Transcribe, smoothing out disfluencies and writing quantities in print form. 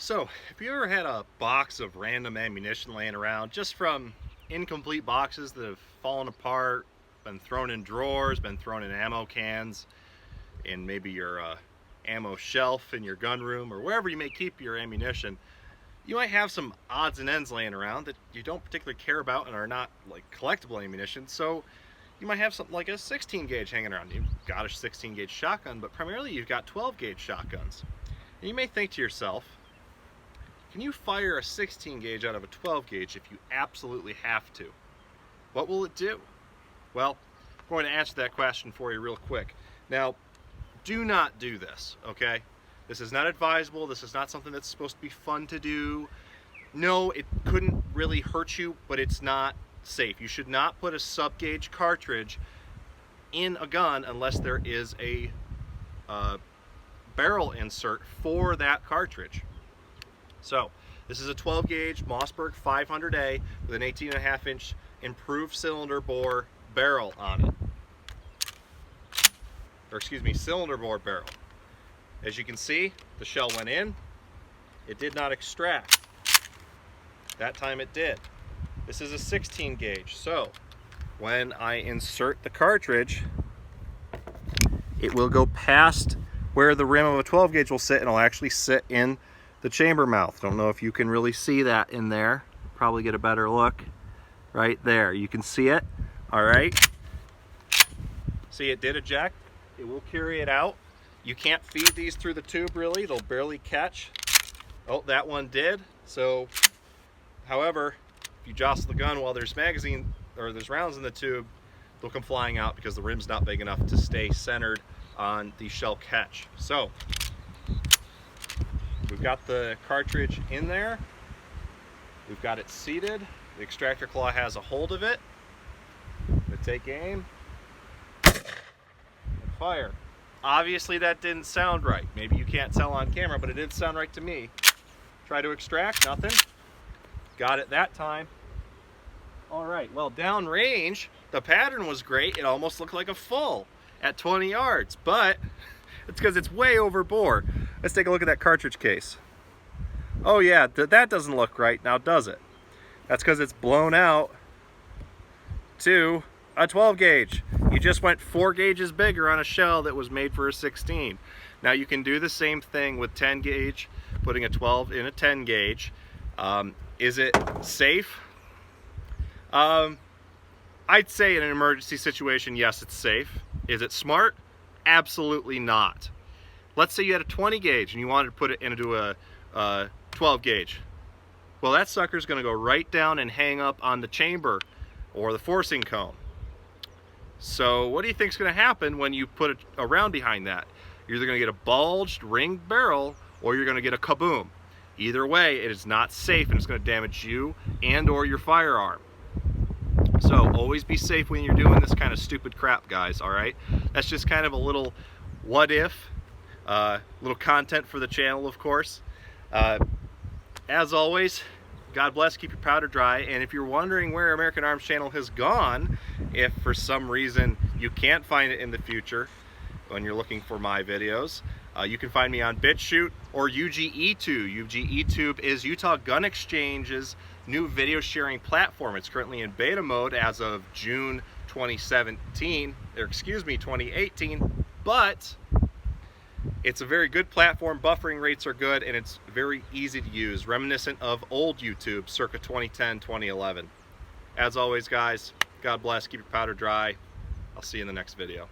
So, have you ever had a box of random ammunition laying around just from incomplete boxes that have fallen apart, been thrown in drawers, been thrown in ammo cans, in maybe your ammo shelf in your gun room or wherever you may keep your ammunition? You might have some odds and ends laying around that you don't particularly care about and are not like collectible ammunition. So you might have something like a 16 gauge hanging around. You've got a 16 gauge shotgun, but primarily you've got 12 gauge shotguns. And you may think to yourself, can you fire a 16 gauge out of a 12 gauge if you absolutely have to? What will it do? Well, I'm going to answer that question for you real quick. Now, do not do this, okay? This is not advisable. This is not something that's supposed to be fun to do. No, it couldn't really hurt you, but it's not safe. You should not put a sub-gauge cartridge in a gun unless there is a barrel insert for that cartridge. So, this is a 12 gauge Mossberg 500A with an 18.5 inch improved cylinder bore barrel on it. Or excuse me, cylinder bore barrel. As you can see, the shell went in. It did not extract. That time it did. This is a 16 gauge, so when I insert the cartridge, it will go past where the rim of a 12 gauge will sit, and it'll actually sit in the chamber mouth. Don't know if you can really see that in there. Probably get a better look right there. You can see it. All right. See, it did eject. It will carry it out. You can't feed these through the tube really. They'll barely catch. Oh, that one did. So, however, if you jostle the gun while there's there's rounds in the tube, they'll come flying out because the rim's not big enough to stay centered on the shell catch. So, we've got the cartridge in there. We've got it seated. The extractor claw has a hold of it. I'm going to take aim and fire. Obviously that didn't sound right. Maybe you can't tell on camera, but it did sound right to me. Try to extract, nothing. Got it that time. All right, well, downrange, the pattern was great. It almost looked like a full at 20 yards, but it's because it's way over bore. Let's take a look at that cartridge case. Oh yeah, that doesn't look right now, does it? That's because it's blown out to a 12 gauge. You just went 4 gauges bigger on a shell that was made for a 16. Now you can do the same thing with 10 gauge, putting a 12 in a 10 gauge. Is it safe? I'd say in an emergency situation, yes, it's safe. Is it smart? Absolutely not. Let's say you had a 20 gauge and you wanted to put it into a 12 gauge. Well, that sucker's going to go right down and hang up on the chamber or the forcing cone. So what do you think is going to happen when you put a round behind that? You're either going to get a bulged ringed barrel or you're going to get a kaboom. Either way, it is not safe and it's going to damage you and or your firearm. So always be safe when you're doing this kind of stupid crap, guys, all right? That's just kind of a little what if, little content for the channel, of course. As always, God bless, keep your powder dry, and if you're wondering where American Arms Channel has gone, if for some reason you can't find it in the future when you're looking for my videos, you can find me on Bitchute or UGEtube. UGEtube is Utah Gun Exchange's new video sharing platform. It's currently in beta mode as of June 2018, but it's a very good platform. Buffering rates are good and it's very easy to use, reminiscent of old YouTube circa 2010, 2011. As always, guys, God bless, keep your powder dry. I'll see you in the next video.